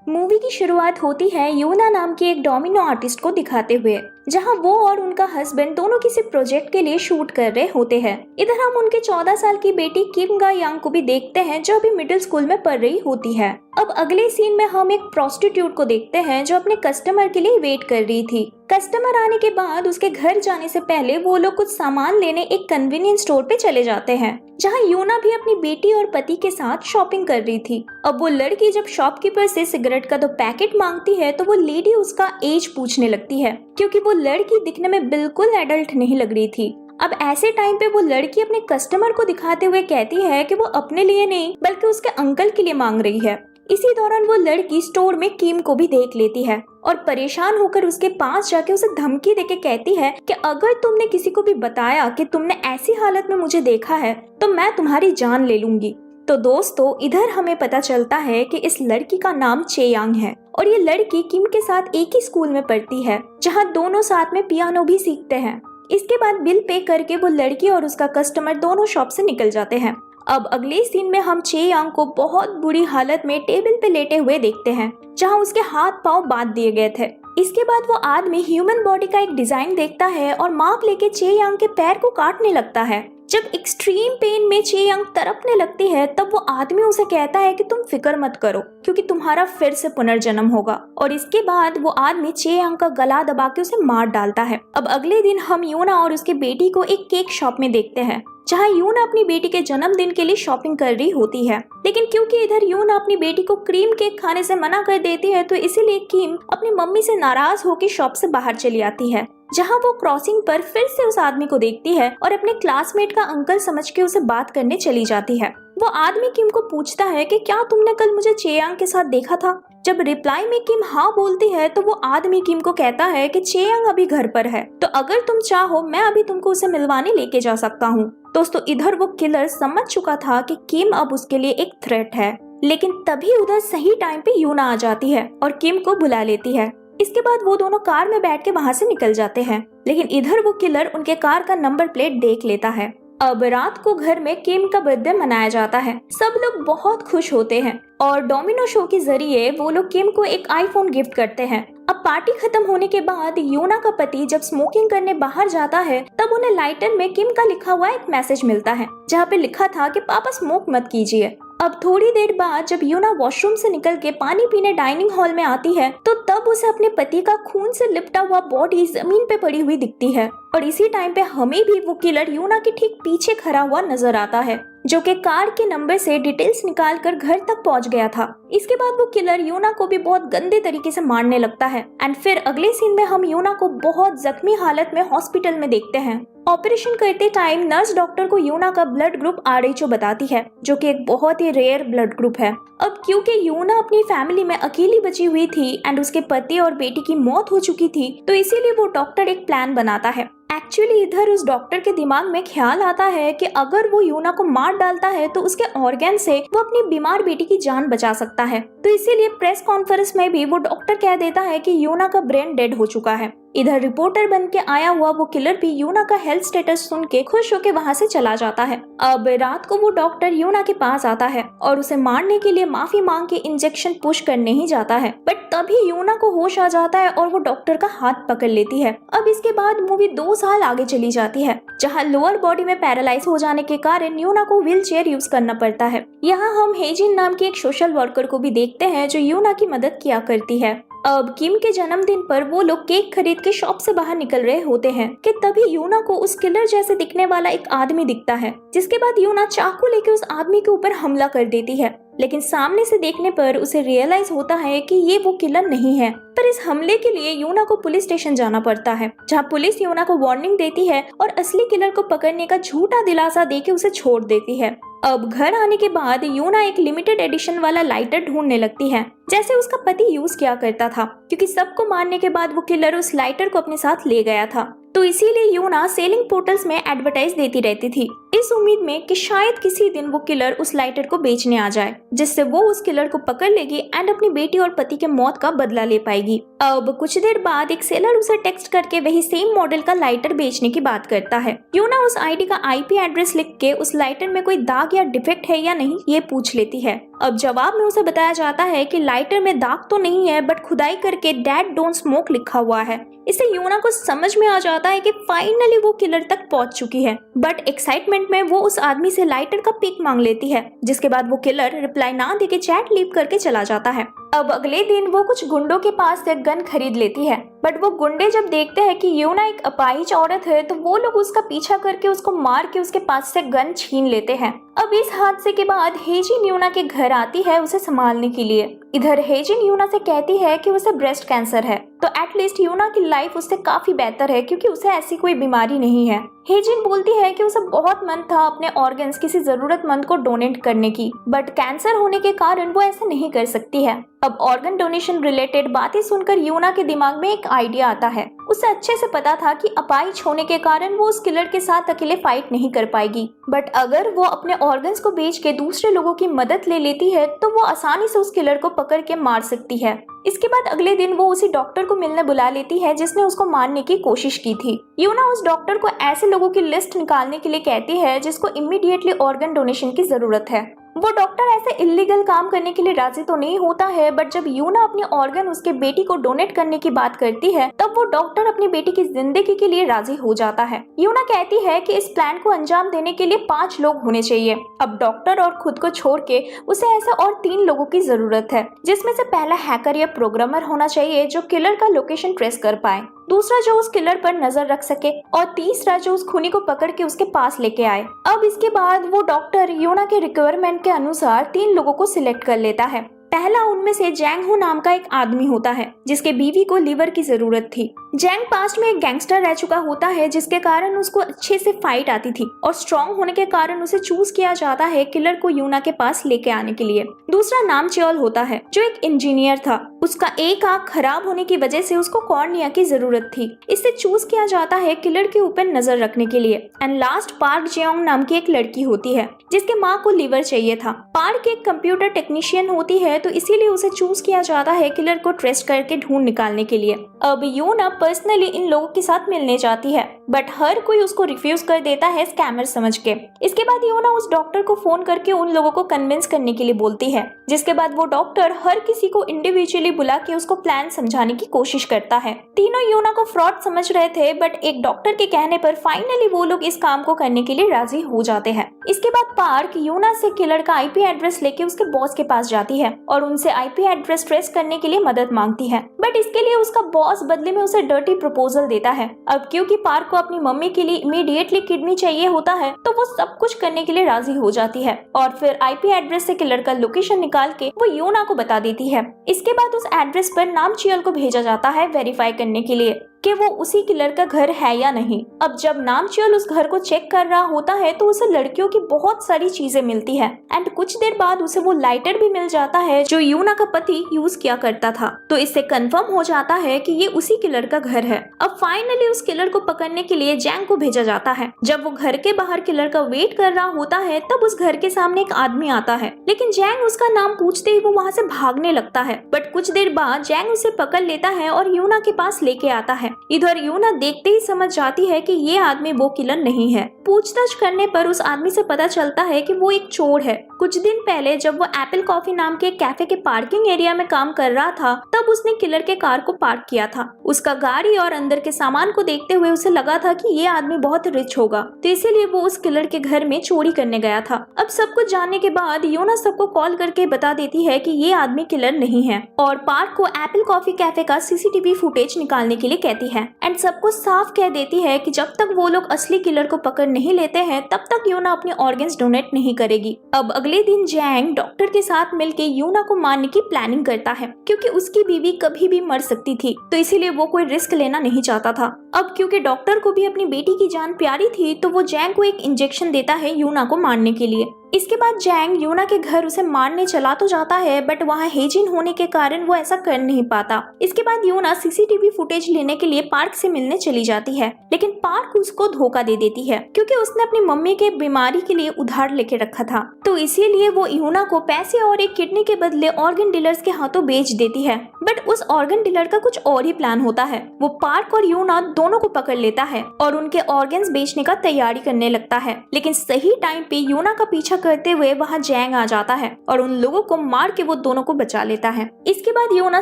Movie की शुरुआत होती है यूना नाम की एक डोमिनो आर्टिस्ट को दिखाते हुए, जहां वो और उनका हस्बैंड दोनों किसी प्रोजेक्ट के लिए शूट कर रहे होते हैं। इधर हम उनके 14 साल की बेटी किम गा यांग को भी देखते हैं, जो अभी मिडिल स्कूल में पढ़ रही होती है। अब अगले सीन में हम एक प्रोस्टिट्यूट को देखते हैं जो अपने कस्टमर के लिए वेट कर रही थी। कस्टमर आने के बाद उसके घर जाने से पहले वो लोग कुछ सामान लेने एक कन्वीनियंस स्टोर पे चले जाते हैं, जहां यूना भी अपनी बेटी और पति के साथ शॉपिंग कर रही थी। अब वो लड़की जब शॉपकीपर से सिगरेट का 2 पैकेट मांगती है तो वो लेडी उसका एज पूछने लगती है, क्योंकि वो लड़की दिखने में बिल्कुल एडल्ट नहीं लग रही थी। अब ऐसे टाइम पे वो लड़की अपने कस्टमर को दिखाते हुए कहती है कि वो अपने लिए नहीं बल्कि उसके अंकल के लिए मांग रही है। इसी दौरान वो लड़की स्टोर में किम को भी देख लेती है और परेशान होकर उसके पास जाके उसे धमकी देके कहती है कि अगर तुमने किसी को भी बताया कि तुमने ऐसी हालत में मुझे देखा है तो मैं तुम्हारी जान ले लूंगी। तो दोस्तों, इधर हमें पता चलता है कि इस लड़की का नाम चे यांग है और ये लड़की किम के साथ एक ही स्कूल में पढ़ती है, जहाँ दोनों साथ में पियानो भी सीखते हैं। इसके बाद बिल पे करके वो लड़की और उसका कस्टमर दोनों शॉप से निकल जाते हैं। अब अगले सीन में हम चे यांग को बहुत बुरी हालत में टेबल पे लेटे हुए देखते हैं, जहां उसके हाथ पांव बांध दिए गए थे। इसके बाद वो आदमी ह्यूमन बॉडी का एक डिजाइन देखता है और माप लेके चे यांग के पैर को काटने लगता है। जब एक्सट्रीम पेन में चे यांग तड़पने लगती है तब वो आदमी उसे कहता है कि तुम फिक्र मत करो, क्योंकि तुम्हारा फिर से पुनर्जन्म होगा। और इसके बाद वो आदमी चे यांग का गला दबा के उसे मार डालता है। अब अगले दिन हम यूना और उसकी बेटी को एक केक शॉप में देखते हैं, जहां यूना अपनी बेटी के जन्मदिन के लिए शॉपिंग कर रही होती है। लेकिन क्योंकि इधर यूना अपनी बेटी को क्रीम केक खाने से मना कर देती है, तो इसीलिए किम अपनी मम्मी से नाराज होकर शॉप से बाहर चली आती है, जहां वो क्रॉसिंग पर फिर से उस आदमी को देखती है और अपने क्लासमेट का अंकल समझ के उसे बात करने चली जाती है। वो आदमी किम को पूछता है कि क्या तुमने कल मुझे चे यांग के साथ देखा था? जब रिप्लाई में किम हाँ बोलती है तो वो आदमी किम को कहता है कि चे यांग अभी घर पर है, तो अगर तुम चाहो मैं अभी तुमको उसे मिलवाने लेके जा सकता हूँ। दोस्तों, इधर वो किलर समझ चुका था कि किम अब उसके लिए एक थ्रेट है, लेकिन तभी उधर सही टाइम पे यूना आ जाती है और किम को बुला लेती है। इसके बाद वो दोनों कार में बैठ के वहाँ से निकल जाते हैं, लेकिन इधर वो किलर उनके कार का नंबर प्लेट देख लेता है। अब रात को घर में किम का बर्थडे मनाया जाता है। सब लोग बहुत खुश होते हैं और डोमिनो शो के जरिए वो लोग किम को एक आईफोन गिफ्ट करते हैं। अब पार्टी खत्म होने के बाद यूना का पति जब स्मोकिंग करने बाहर जाता है तब उन्हें लाइटर में किम का लिखा हुआ एक मैसेज मिलता है, जहाँ पे लिखा था कि पापा स्मोक मत कीजिए। अब थोड़ी देर बाद जब यूना वॉशरूम से निकल के पानी पीने डाइनिंग हॉल में आती है तो तब उसे अपने पति का खून से लिपटा हुआ बॉडी जमीन पे पड़ी हुई दिखती है और इसी टाइम पे हमें भी वो किलर यूना के ठीक पीछे खड़ा हुआ नजर आता है, जो कि कार के नंबर से डिटेल्स निकाल कर घर तक पहुंच गया था। इसके बाद वो किलर यूना को भी बहुत गंदे तरीके से मारने लगता है एंड फिर अगले सीन में हम यूना को बहुत जख्मी हालत में हॉस्पिटल में देखते हैं। ऑपरेशन करते टाइम नर्स डॉक्टर को यूना का ब्लड ग्रुप RH बताती है, जो कि एक बहुत ही रेयर ब्लड ग्रुप है। अब क्योंकि यूना अपनी फैमिली में अकेली बची हुई थी एंड उसके पति और बेटी की मौत हो चुकी थी, तो इसीलिए वो डॉक्टर एक प्लान बनाता है। एक्चुअली इधर उस डॉक्टर के दिमाग में ख्याल आता है कि अगर वो यूना को मार डालता है तो उसके ऑर्गन से वो अपनी बीमार बेटी की जान बचा सकता है। तो इसीलिए प्रेस कॉन्फ्रेंस में भी वो डॉक्टर कह देता है कि यूना का ब्रेन डेड हो चुका है। इधर रिपोर्टर बन के आया हुआ वो किलर भी यूना का हेल्थ स्टेटस सुन के खुश होकर वहाँ से चला जाता है। अब रात को वो डॉक्टर यूना के पास आता है और उसे मारने के लिए माफी मांग के इंजेक्शन पुश करने ही जाता है, बट तभी यूना को होश आ जाता है और वो डॉक्टर का हाथ पकड़ लेती है। अब इसके बाद मूवी 2 साल आगे चली जाती है, जहाँ लोअर बॉडी में पैरालाइज हो जाने के कारण यूना को व्हील चेयर यूज करना पड़ता है। यहाँ हम हेजिन नाम की एक सोशल वर्कर को भी देखते हैं जो यूना की मदद किया करती है। अब किम के जन्मदिन पर वो लोग केक खरीद के शॉप से बाहर निकल रहे होते हैं कि तभी यूना को उस किलर जैसे दिखने वाला एक आदमी दिखता है, जिसके बाद यूना चाकू लेके उस आदमी के ऊपर हमला कर देती है। लेकिन सामने से देखने पर उसे रियलाइज होता है कि ये वो किलर नहीं है, पर इस हमले के लिए यूना को पुलिस स्टेशन जाना पड़ता है, जहाँ पुलिस यूना को वार्निंग देती है और असली किलर को पकड़ने का झूठा दिलासा देके उसे छोड़ देती है। अब घर आने के बाद यूना एक लिमिटेड एडिशन वाला लाइटर ढूंढने लगती है, जैसे उसका पति यूज किया करता था, क्योंकि सबको मारने के बाद वो किलर उस लाइटर को अपने साथ ले गया था। तो इसीलिए यूना सेलिंग पोर्टल्स में एडवर्टाइज देती रहती थी इस उम्मीद में कि शायद किसी दिन वो किलर उस लाइटर को बेचने आ जाए, जिससे वो उस किलर को पकड़ लेगी एंड अपनी बेटी और पति के मौत का बदला ले पाएगी। अब कुछ देर बाद एक सेलर उसे टेक्स्ट करके वही सेम मॉडल का लाइटर बेचने की बात करता है। यूना उस आईडी का आईपी एड्रेस लिख के उस लाइटर में कोई दाग या डिफेक्ट है या नहीं ये पूछ लेती है। अब जवाब में उसे बताया जाता है कि लाइटर में दाग तो नहीं है, बट खुदाई करके डैड डोंट स्मोक लिखा हुआ है। इससे यूना को समझ में आ जाता है कि फाइनली वो किलर तक पहुंच चुकी है, बट एक्साइटमेंट में वो उस आदमी से लाइटर का पिक मांग लेती है, जिसके बाद वो किलर रिप्लाई ना देके चैट लीव करके चला जाता है। अब अगले दिन वो कुछ गुंडों के पास से गन खरीद लेती है, बट वो गुंडे जब देखते हैं कि यूना एक अपाहिज औरत है तो वो लोग उसका पीछा करके उसको मार के उसके पास से गन छीन लेते हैं। अब इस हादसे के बाद हेजिन यूना के घर आती है उसे संभालने के लिए। इधर हेजिन यूना से कहती है कि उसे ब्रेस्ट कैंसर है, तो एटलीस्ट यूना की लाइफ उससे काफी बेहतर है क्योंकि उसे ऐसी कोई बीमारी नहीं है। हेजिन बोलती है कि उसे बहुत मन था अपने ऑर्गन्स किसी जरूरतमंद को डोनेट करने की, बट कैंसर होने के कारण वो ऐसा नहीं कर सकती है। अब ऑर्गन डोनेशन रिलेटेड बातें सुनकर यूना के दिमाग में एक आइडिया आता है। उसे अच्छे से पता था कि अपाहिज होने के कारण वो उस किलर के साथ अकेले फाइट नहीं कर पाएगी, बट अगर वो अपने ऑर्गन्स को बेच के दूसरे लोगों की मदद ले लेती है तो वो आसानी से उस किलर को पकड़ के मार सकती है। इसके बाद अगले दिन वो उसी डॉक्टर को मिलने बुला लेती है जिसने उसको मारने की कोशिश की थी। यूना उस डॉक्टर को ऐसे लोगों की लिस्ट निकालने के लिए कहती है जिसको इमीडिएटली ऑर्गन डोनेशन की जरूरत है। वो डॉक्टर ऐसे इलीगल काम करने के लिए राजी तो नहीं होता है, बट जब यूना अपने ऑर्गन उसके बेटी को डोनेट करने की बात करती है तब वो डॉक्टर अपनी बेटी की जिंदगी के लिए राजी हो जाता है। यूना कहती है कि इस प्लान को अंजाम देने के लिए 5 लोग होने चाहिए। अब डॉक्टर और खुद को छोड़ के उसे ऐसे और 3 लोगों की जरूरत है, जिसमें से पहला हैकर या प्रोग्रामर होना चाहिए जो किलर का लोकेशन ट्रेस कर पाए, दूसरा जो उस किलर पर नजर रख सके और तीसरा जो उस खूनी को पकड़ के उसके पास लेके आए। अब इसके बाद वो डॉक्टर यूना के रिक्वायरमेंट के अनुसार 3 लोगों को सिलेक्ट कर लेता है। पहला उनमें से जैंग हो नाम का एक आदमी होता है जिसके बीवी को लीवर की जरूरत थी। जैंग पास्ट में एक गैंगस्टर रह चुका होता है जिसके कारण उसको अच्छे से फाइट आती थी और स्ट्रॉन्ग होने के कारण उसे चूज किया जाता है किलर को यूना के पास लेके आने के लिए। दूसरा नाम च्योल होता है जो एक इंजीनियर था। उसका एक आंख खराब होने की वजह से उसको कॉर्निया की जरूरत थी। इससे चूज किया जाता है किलर के ऊपर नजर रखने के लिए। एंड लास्ट पार्क जेओंग नाम की एक लड़की होती है जिसके माँ को लीवर चाहिए था। पार्क एक कंप्यूटर टेक्नीशियन होती है तो इसीलिए उसे चूज किया जाता है किलर को ट्रेस करके ढूंढ निकालने के लिए। अब यूना पर्सनली इन लोगों के साथ मिलने जाती है, बट हर कोई उसको रिफ्यूज कर देता है स्कैमर समझ के। इसके बाद यूना उस डॉक्टर को फोन करके उन लोगों को कन्विंस करने के लिए बोलती है, जिसके बाद वो डॉक्टर हर किसी को इंडिविजुअली बुला के उसको प्लान समझाने की कोशिश करता है। तीनों यूना को फ्रॉड समझ रहे थे, बट एक डॉक्टर के कहने पर फाइनली वो लोग इस काम को करने के लिए राजी हो जाते हैं। इसके बाद पार्क यूना से किलर का आईपी एड्रेस लेके उसके बॉस के पास जाती है और उनसे आईपी एड्रेस ट्रेस करने के लिए मदद मांगती है, बट इसके लिए उसका बॉस बदले में उसे डर्टी प्रपोजल देता है। अब क्योंकि पार्क को अपनी मम्मी के लिए इमीडिएटली किडनी चाहिए होता है तो वो सब कुछ करने के लिए राजी हो जाती है और फिर आईपी एड्रेस से किलर का लोकेशन निकाल के वो यूना को बता देती है। इसके बाद उस एड्रेस पर नाम चियल को भेजा जाता है वेरीफाई करने के लिए कि वो उसी किलर का घर है या नहीं। अब जब नामचियल उस घर को चेक कर रहा होता है तो उसे लड़कियों की बहुत सारी चीजें मिलती है एंड कुछ देर बाद उसे वो लाइटर भी मिल जाता है जो यूना का पति यूज किया करता था। तो इससे कंफर्म हो जाता है कि ये उसी किलर का घर है। अब फाइनली उस किलर को पकड़ने के लिए जैंग को भेजा जाता है। जब वो घर के बाहर किलर का वेट कर रहा होता है तब उस घर के सामने एक आदमी आता है, लेकिन जैंग उसका नाम पूछते ही वो वहाँ से भागने लगता है। बट कुछ देर बाद जैंग उसे पकड़ लेता है और यूना के पास लेके आता है। इधर यूना देखते ही समझ जाती है कि ये आदमी वो किलर नहीं है। पूछताछ करने पर उस आदमी से पता चलता है कि वो एक चोर है। कुछ दिन पहले जब वो एप्पल कॉफी नाम के कैफे के पार्किंग एरिया में काम कर रहा था तब उसने किलर के कार को पार्क किया था। उसका गाड़ी और अंदर के सामान को देखते हुए उसे लगा था कि ये आदमी बहुत रिच होगा, तो इसीलिए वो उस किलर के घर में चोरी करने गया था। अब सब कुछ जानने के बाद यूना सबको कॉल करके बता देती है कि ये आदमी किलर नहीं है और पार्क को एप्पल कॉफी कैफे का सीसीटीवी फुटेज निकालने के लिए कहती है एंड सबको साफ कह देती है कि जब तक वो लोग असली किलर को पकड़ नहीं लेते हैं तब तक यूना अपने ऑर्गन्स डोनेट नहीं करेगी। अब अगले दिन जैंग डॉक्टर के साथ मिलके यूना को मारने की प्लानिंग करता है क्योंकि उसकी बीवी कभी भी मर सकती थी, तो इसीलिए वो कोई रिस्क लेना नहीं चाहता था। अब क्योंकि डॉक्टर को भी अपनी बेटी की जान प्यारी थी तो वो जैंग को एक इंजेक्शन देता है यूना को मारने के लिए। इसके बाद जैंग यूना के घर उसे मारने चला तो जाता है, बट वहाँ हेजिन होने के कारण वो ऐसा कर नहीं पाता। इसके बाद यूना सीसीटीवी फुटेज लेने के लिए पार्क से मिलने चली जाती है, लेकिन पार्क उसको धोखा दे देती है क्योंकि उसने अपनी मम्मी के बीमारी के लिए उधार लेके रखा था। तो इसीलिए वो यूना को पैसे और एक किडनी के बदले ऑर्गन डीलर्स के हाथों बेच देती है। बट उस ऑर्गन डीलर का कुछ और ही प्लान होता है। वो पार्क और यूना दोनों को पकड़ लेता है और उनके ऑर्गन्स बेचने का तैयारी करने लगता है। लेकिन सही टाइम पे यूना का पीछा करते हुए वहाँ जैंग आ जाता है और उन लोगों को मार के वो दोनों को बचा लेता है। इसके बाद यूना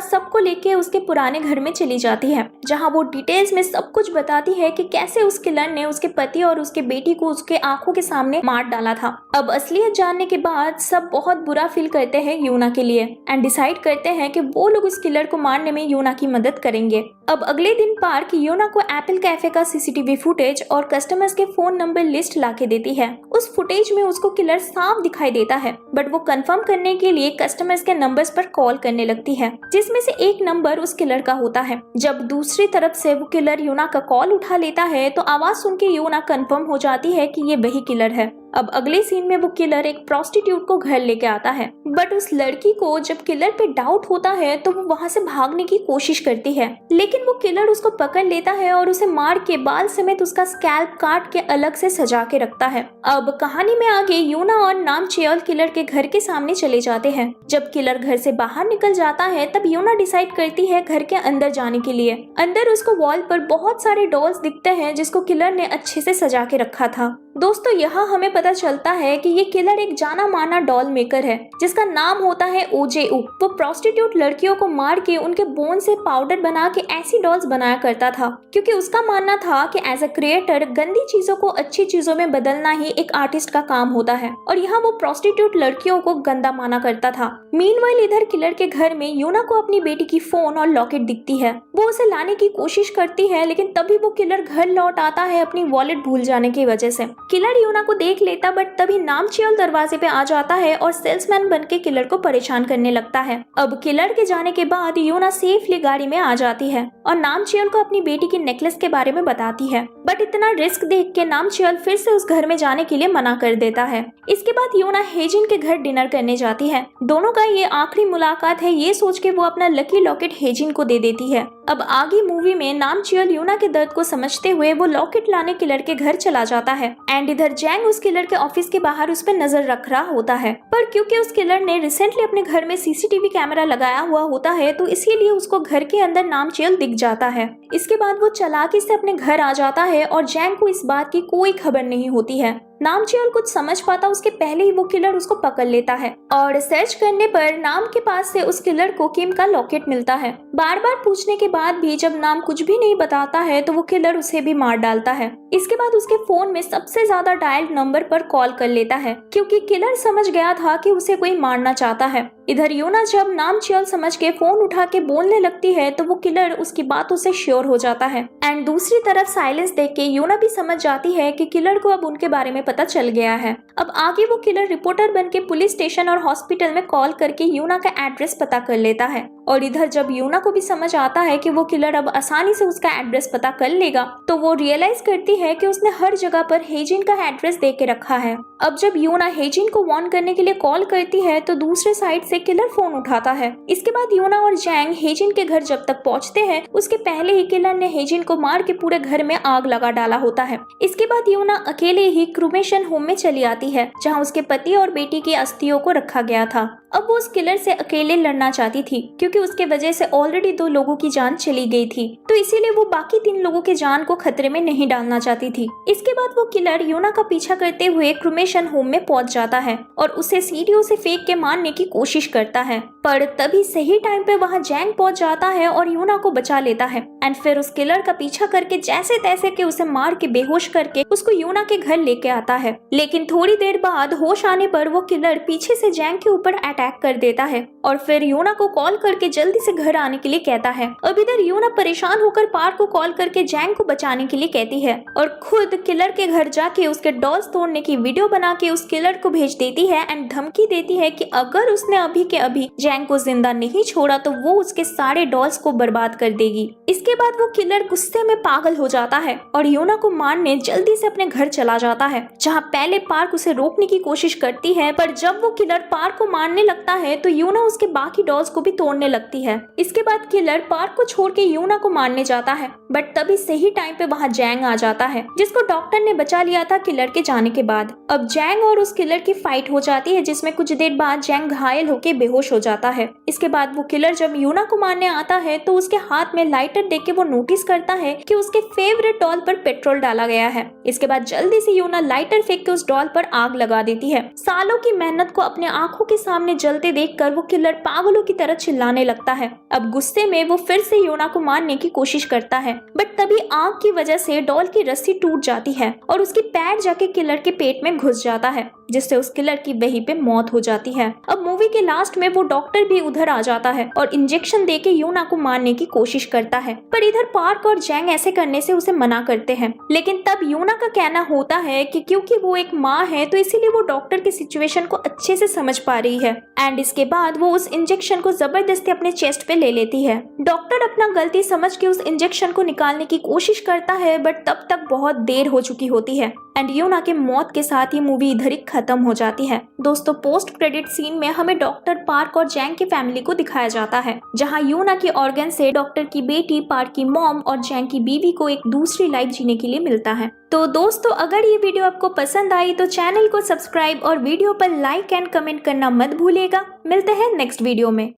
सबको लेके उसके पुराने घर में चली जाती है, जहाँ वो डिटेल्स में सब कुछ बताती है कि कैसे उस किलर ने उसके पति और उसके बेटी को उसके आंखों के सामने मार डाला था। अब असलियत जानने के बाद सब बहुत बुरा फील करते हैं यूना के लिए एंड डिसाइड करते हैं कि वो लोग उस किलर को मारने में यूना की मदद करेंगे। अब अगले दिन पार्क यूना को एप्पल कैफे का सीसीटीवी फुटेज और कस्टमर्स के फोन नंबर लिस्ट लाके देती है। उस फुटेज में उसको किलर साफ दिखाई देता है, बट वो कंफर्म करने के लिए कस्टमर्स के नंबर्स पर कॉल करने लगती है, जिसमें से एक नंबर उस किलर का होता है। जब दूसरी तरफ से वो किलर यूना का कॉल उठा लेता है तो आवाज सुन के यूना कंफर्म हो जाती है कि ये वही किलर है। अब अगले सीन में वो किलर एक प्रोस्टिट्यूट को घर लेके आता है, बट उस लड़की को जब किलर पे डाउट होता है तो वो वहाँ से भागने की कोशिश करती है, लेकिन वो किलर उसको पकड़ लेता है और उसे मार के बाल समेत उसका स्कैल्प काट के अलग से सजा के रखता है। अब कहानी में आगे यूना और नाम चेयल किलर के घर के सामने चले जाते हैं। जब किलर घर से बाहर निकल जाता है तब यूना डिसाइड करती है घर के अंदर जाने के लिए। अंदर उसको वॉल पर बहुत सारे डॉल्स दिखते हैं जिसको किलर ने अच्छे से सजा के रखा था। दोस्तों यहाँ हमें पता चलता है कि ये किलर एक जाना माना डॉल मेकर है जिसका नाम होता है ओजेऊ। वो प्रोस्टिट्यूट लड़कियों को मार के उनके बोन से पाउडर बना के ऐसी डॉल्स बनाया करता था, क्योंकि उसका मानना था कि एज अ क्रिएटर गंदी चीजों को अच्छी चीजों में बदलना ही एक आर्टिस्ट का काम होता है, और यहाँ वो प्रोस्टिट्यूट लड़कियों को गंदा माना करता था। मीनवाइल इधर किलर के घर में यूना को अपनी बेटी की फोन और लॉकेट दिखती है। वो उसे लाने की कोशिश करती है, लेकिन तभी वो किलर घर लौट आता है अपनी वॉलेट भूल जाने की वजह से। किलर यूना को देख लेता, बट तभी नामचियल दरवाजे पे आ जाता है और सेल्समैन बनके किलर को परेशान करने लगता है। अब किलर के जाने के बाद यूना सेफली गाड़ी में आ जाती है और नामचियल को अपनी बेटी की नेकलेस के बारे में बताती है, बट इतना रिस्क देख के नामचियल फिर से उस घर में जाने के लिए मना कर देता है। इसके बाद यूना हेजिन के घर डिनर करने जाती है। दोनों का ये आखिरी मुलाकात है, ये सोच के वो अपना लकी लॉकेट हेजिन को दे देती है। अब आगे मूवी में नामचियल यूना के दर्द को समझते हुए वो लॉकेट लाने किलर के घर चला जाता है एंड इधर जैंग उस किलर के ऑफिस के बाहर उस पर नजर रख रहा होता है, पर क्योंकि उस किलर ने रिसेंटली अपने घर में सीसीटीवी कैमरा लगाया हुआ होता है तो इसीलिए उसको घर के अंदर नामचियल दिख जाता है। इसके बाद वो चालाकी से अपने घर आ जाता है और जैंग को इस बात की कोई खबर नहीं होती है। नामचियल कुछ समझ पाता उसके पहले ही वो किलर उसको पकड़ लेता है और सर्च करने पर नाम के पास से उस किलर को किम का लॉकेट मिलता है। बार बार पूछने के बाद भी जब नाम कुछ भी नहीं बताता है तो वो किलर उसे भी मार डालता है। इसके बाद उसके फोन में सबसे ज्यादा डायल नंबर पर कॉल कर लेता है, क्योंकि किलर समझ गया था कि उसे कोई मारना चाहता है। इधर यूना जब नामचियल समझ के फोन उठा के बोलने लगती है तो वो किलर उसकी बातों से श्योर हो जाता है एंड दूसरी तरफ साइलेंस देख के यूना भी समझ जाती है कि किलर को अब उनके बारे में पता चल गया है। अब आगे वो किलर रिपोर्टर बन के पुलिस स्टेशन और हॉस्पिटल में कॉल करके यूना का एड्रेस पता कर लेता है, और इधर जब यूना को भी समझ आता है कि वो किलर अब आसानी से उसका एड्रेस पता कर लेगा तो वो रियलाइज करती है कि उसने हर जगह पर हेजिन का एड्रेस दे के रखा है। अब जब यूना हेजिन को वार्न करने के लिए कॉल करती है तो दूसरे साइड से किलर फोन उठाता है। इसके बाद यूना और जैंग हेजिन के घर जब तक पहुंचते हैं उसके पहले ही किलर ने हेजिन को मार के पूरे घर में आग लगा डाला होता है। इसके बाद यूना अकेले ही क्रूमेशन होम में चली आती है जहाँ उसके पति और बेटी की अस्थियों को रखा गया था। अब वो उस किलर से अकेले लड़ना चाहती थी, क्योंकि उसके वजह से ऑलरेडी 2 लोगों की जान चली गई थी, तो इसीलिए वो बाकी 3 लोगों की जान को खतरे में नहीं डालना चाहती थी। इसके बाद वो किलर यूना का पीछा करते हुए क्रूमेशन होम में पहुंच जाता है और उसे सीढ़ियों से फेंक के मारने की कोशिश करता है, पर तभी सही टाइम पे वहाँ जैंग पहुंच जाता है और यूना को बचा लेता है एंड फिर उस किलर का पीछा करके जैसे तैसे के उसे मार के बेहोश करके उसको यूना के घर लेके आता है। लेकिन थोड़ी देर बाद होश आने पर वो किलर पीछे से जैंग के ऊपर अटैक कर देता है और फिर यूना को कॉल करके के जल्दी से घर आने के लिए कहता है। अब इधर यूना परेशान होकर पार्क को कॉल करके जैंग को बचाने के लिए कहती है और खुद किलर के घर जाके उसके डॉल्स तोड़ने की वीडियो बना के उस किलर को भेज देती है एंड धमकी देती है कि अगर उसने अभी के अभी जैंग को जिंदा नहीं छोड़ा तो वो उसके सारे डॉल्स को बर्बाद कर देगी। इसके बाद वो किलर गुस्से में पागल हो जाता है और यूना को मारने जल्दी से अपने घर चला जाता है, जहाँ पहले पार्क उसे रोकने की कोशिश करती है, पर जब वो किलर पार्क को मारने लगता है तो यूना उसके बाकी डॉल्स को भी तोड़ने लगती है। इसके बाद किलर पार्क को छोड़ के यूना को मारने जाता है, बट तभी सही टाइम पे वहाँ जैंग आ जाता है, जिसको डॉक्टर ने बचा लिया था किलर के जाने के बाद। अब जैंग और उस किलर की फाइट हो जाती है, जिसमें कुछ देर बाद जैंग घायल होकर बेहोश हो जाता है। इसके बाद वो किलर जब यूना को मारने आता है तो उसके हाथ में लाइटर देख के वो नोटिस करता है कि उसके फेवरेट डॉल पर पेट्रोल डाला गया है। इसके बाद जल्दी से यूना लाइटर फेंक के उस डॉल पर आग लगा देती है। सालों की मेहनत को अपने आंखों के सामने जलते देखकर वो किलर पागलों की तरह चिल्लाने लगता है। अब गुस्से में वो फिर से यूना को मारने की कोशिश करता है, बट तभी आग की वजह से डॉल की रस्सी टूट जाती है और उसकी पैर जाके किलर के पेट में घुस जाता है, जिससे उस किलर की वहीं पे मौत हो जाती है। अब मूवी के लास्ट में वो डॉक्टर भी उधर आ जाता है और इंजेक्शन देके यूना को मारने की कोशिश करता है, पर इधर पार्क और जैंग ऐसे करने से उसे मना करते हैं। लेकिन तब यूना का कहना होता है कि क्योंकि वो एक माँ है तो इसीलिए वो डॉक्टर की सिचुएशन को अच्छे से समझ पा रही है, एंड इसके बाद वो उस इंजेक्शन को जबरदस्ती अपने चेस्ट पे ले लेती है। डॉक्टर अपना गलती समझ के उस इंजेक्शन को निकालने की कोशिश करता है, बट तब तक बहुत देर हो चुकी होती है एंड यूना के मौत के साथ ये मूवी इधर ही खत्म हो जाती है। दोस्तों, पोस्ट क्रेडिट सीन में हमें डॉक्टर, पार्क और जैंग की फैमिली को दिखाया जाता है, जहां यूना के ऑर्गन से डॉक्टर की बेटी, पार्क की मॉम और जैंग की बीवी को एक दूसरी लाइफ जीने के लिए मिलता है। तो दोस्तों, अगर ये वीडियो आपको पसंद आई तो चैनल को सब्सक्राइब और वीडियो पर लाइक एंड कमेंट करना मत भूलिएगा। मिलते हैं नेक्स्ट वीडियो में।